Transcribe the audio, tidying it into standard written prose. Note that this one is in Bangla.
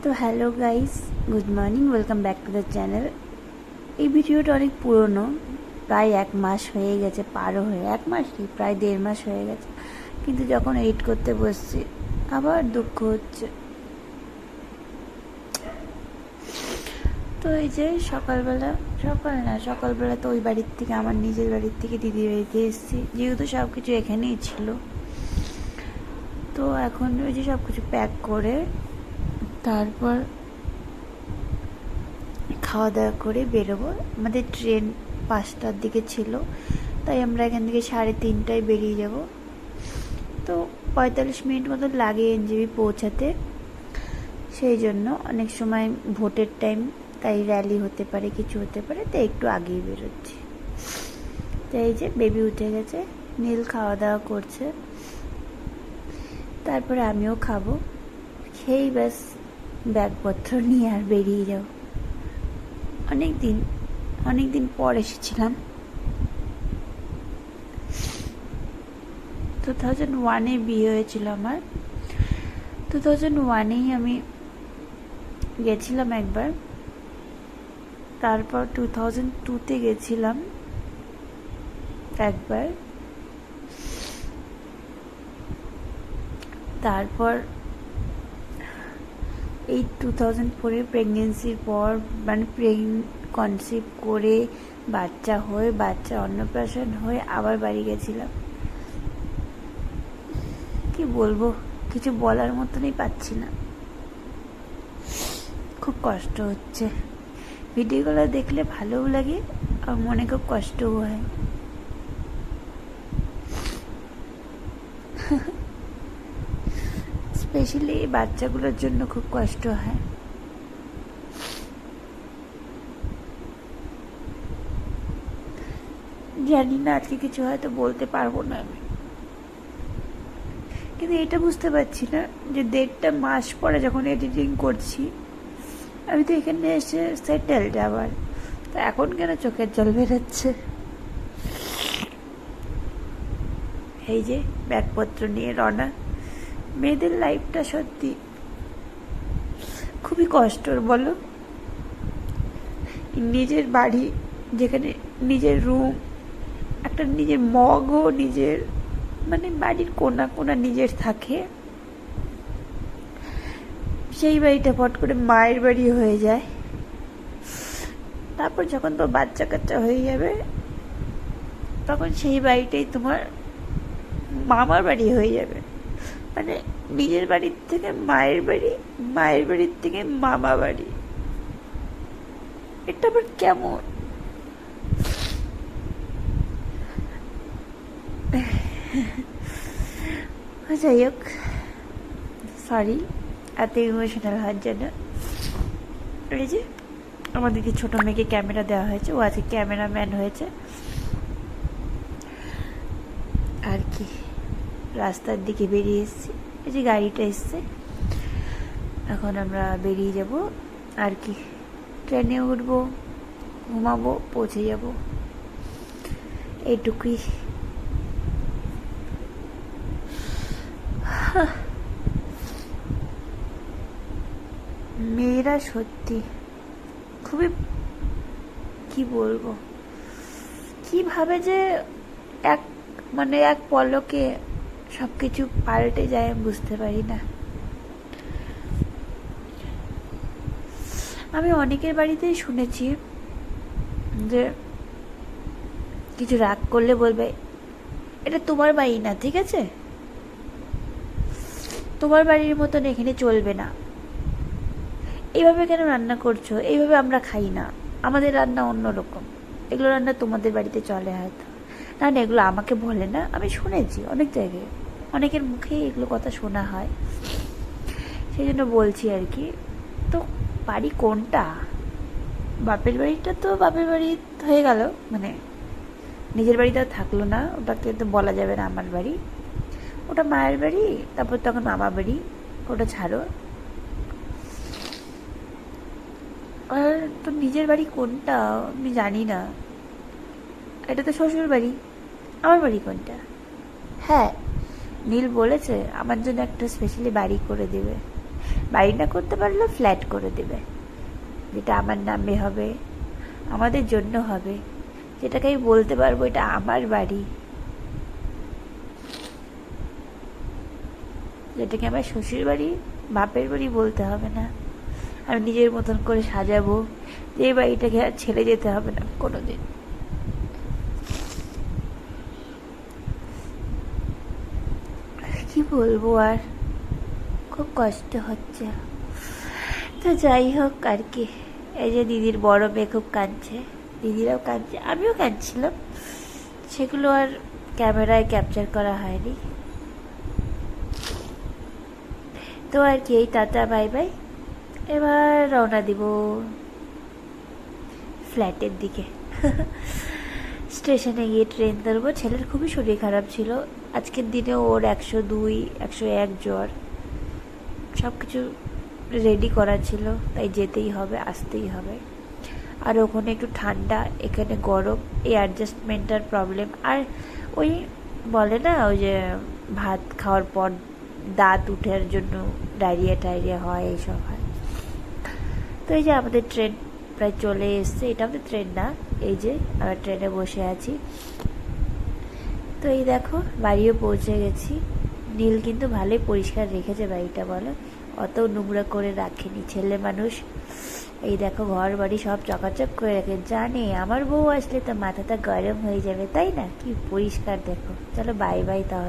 তো hello guys, good morning, welcome back to the channel. এই ভিডিওটা অনেক পুরনো, প্রায় 1 মাস হয়ে গেছে, পারও হয়ে 1 মাস কি প্রায় 1.5 মাস হয়ে গেছে। কিন্তু যখন এডিট করতে বসছি আবার দুঃখ হচ্ছে। তো এই যে সকালবেলা তো ওই বাড়ির থেকে, আমার নিজের বাড়ির থেকে দিদির বাড়িতে এসেছি, যেহেতু সব কিছু এখানেই ছিল। তো এখন ওই যে সব কিছু প্যাক করে তারপর খাওয়া দাওয়া করে বেরোবো। আমাদের ট্রেন 5টার দিকে ছিল, তাই আমরা এখান থেকে 3:30টায় বেরিয়ে যাব। তো 45 মিনিট মতো লাগে এনজেপি পৌঁছাতে। সেই জন্য অনেক সময় ভোটের টাইম, তাই র্যালি হতে পারে, কিছু হতে পারে, তাই একটু আগেই বেরোচ্ছি। তো এই যে বেবি উঠে গেছে, নীল খাওয়া দাওয়া করছে, তারপরে আমিও খাবো, খেয়েই ব্যাস ব্যাগপত্র নিয়ে আর বেরিয়ে যাব। অনেক দিন পর এসেছিলাম। 2001-এ বিয়ে হয়েছিল আমার। 2001-এই আমি গেছিলাম একবার, তারপর 2002-তে গেছিলাম একবার, তারপর এই 2004-এ প্রেগনেন্সির পর, মানে কনসিভ করে বাচ্চা হয়ে, বাচ্চা অন্নপ্রাশন হয়ে আবার বাড়ি গেছিলাম। কি বলবো, কিছু বলার মতনই পাচ্ছি না, খুব কষ্ট হচ্ছে। ভিডিওগুলো দেখলে ভালোও লাগে আর মনে খুব কষ্টও হয়। স্পেশালি এই বাচ্চাগুলোর জন্য খুব কষ্ট হয়। জানি না আজকে কিছু হয়তো বলতে পারবো না আমি, কিন্তু এটা বুঝতে পারছি না যে 1.5 মাস পরে যখন এডিটিং করছি, আমি তো এখানে এসে সেটেলড আবার, তো এখন কেন চোখের জল বেরোচ্ছে। এই যে ব্যাগপত্র নিয়ে রওনা। মেয়েদের লাইফটা সত্যি খুবই কষ্টর, বলো। নিজের বাড়ি, যেখানে নিজের রুম, একটা নিজের মগও নিজের, মানে বাড়ির কোনা কোনা নিজের থাকে, সেই বাড়িটা ফট করে মায়ের বাড়ি হয়ে যায়। তারপর যখন তো বাচ্চা কাচ্চা হয়ে যাবে, তখন সেই বাড়িটাই তোমার মামার বাড়ি হয়ে যাবে। মানে নিজের বাড়ির থেকে মায়ের বাড়ি, মায়ের বাড়ির থেকে মামা বাড়ি, এটা আবার কেমন? যাই হোক, সরি এত ইমোশনাল হওয়ার জন্য। এই যে আমাদেরকে ছোট মেয়েকে ক্যামেরা দেওয়া হয়েছে, ও আজকে ক্যামেরাম্যান হয়েছে আর কি। রাস্তার দিকে বেরিয়ে এসেছি, এই যে গাড়িটা এসছে, এখন আমরা বেরিয়ে যাব আর কি। ট্রেনে উঠবো, ঘুমাবো, পৌঁছে যাব, এইটুকুই। মেয়েরা সত্যি খুবই, কি বলবো, কিভাবে যে এক, মানে এক পলকে সব কিছু পাল্টে যায় আমি বুঝতে পারি না। আমি অনেকের বাড়িতেই শুনেছি যে কিছু রাগ করলে বলবে, এটা তোমার বাড়ি না, ঠিক আছে, তোমার বাড়ির মতন এখানে চলবে না, এইভাবে কেন রান্না করছো, এইভাবে আমরা খাই না, আমাদের রান্না অন্যরকম, এগুলো রান্না তোমাদের বাড়িতে চলে হয়তো না। না, এগুলো আমাকে বলে না, আমি শুনেছি অনেক জায়গায়, অনেকের মুখেই এগুলো কথা শোনা হয়, সেই জন্য বলছি আর কি। তো বাড়ি কোনটা? বাপের বাড়িটা তো বাপের বাড়ি হয়ে গেল, মানে নিজের বাড়িতে থাকলো না, ওটাকে তো বলা যাবে না আমার বাড়ি, ওটা মায়ের বাড়ি, তারপর তখন মামা বাড়ি, ওটা ছাড়ো। আর তো নিজের বাড়ি কোনটা আমি জানি না, এটা তো শ্বশুর বাড়ি, আমার বাড়ি কোনটা? হ্যাঁ, নীল বলেছে আমার জন্য একটা স্পেশালি বাড়ি করে দেবে, বাড়ি না করতে পারলে ফ্ল্যাট করে দেবে, যেটা আমার নামে হবে, আমাদের জন্য হবে, যেটাকে আমি বলতে পারবো এটা আমার বাড়ি, যেটাকে আমার শ্বশুর বাড়ি বাপের বাড়ি বলতে হবে না। আমি নিজের মতন করে সাজাবো, যে এই বাড়িটাকে আর ছেড়ে যেতে হবে না কোনোদিন। কি বলবো আর, খুব কষ্ট হচ্ছে। তো যাই হোক আর কি, এই যে দিদির বড় মেয়ে খুব কাঁদছে, দিদিরাও কাঁদছে, আমিও কাঁদছিলাম, সেগুলো আর ক্যামেরায় ক্যাপচার করা হয়নি। তো আর কি, এই টাটা বাই বাই, এবার রওনা দিব ফ্ল্যাটের দিকে। স্টেশনে গিয়ে ট্রেন ধরবো। ছেলের খুবই শরীর খারাপ ছিল, আজকের দিনে ওর 102, 101 জ্বর, সব কিছু রেডি করা ছিল, তাই যেতেই হবে, আসতেই হবে। আর ওখানে একটু ঠান্ডা, এখানে গরম, এই অ্যাডজাস্টমেন্টটার প্রবলেম। আর ওই বলে না, ওই যে ভাত খাওয়ার পর দাঁত উঠার জন্য ডায়রিয়া টায়রিয়া হয়, এইসব হয়। তো এই যে আমাদের ট্রেন প্রায় চলে এসছে, এটা আমাদের ট্রেন না, এই যে আমরা ট্রেনে বসে আছি। তো এই দেখো বাড়িও পৌঁছে গেছি। নীল কিন্তু ভালোই পরিষ্কার রেখেছে বাড়িটা, বলো, অত নোংরা করে রাখেনি, ছেলে মানুষ। এই দেখো ঘর বাড়ি সব চকাচক করে রাখে, জানে আমার বউ আসলে তো মাথাটা গরম হয়ে যাবে, তাই না? কি পরিষ্কার দেখো। চলো বাই বাই তাহলে।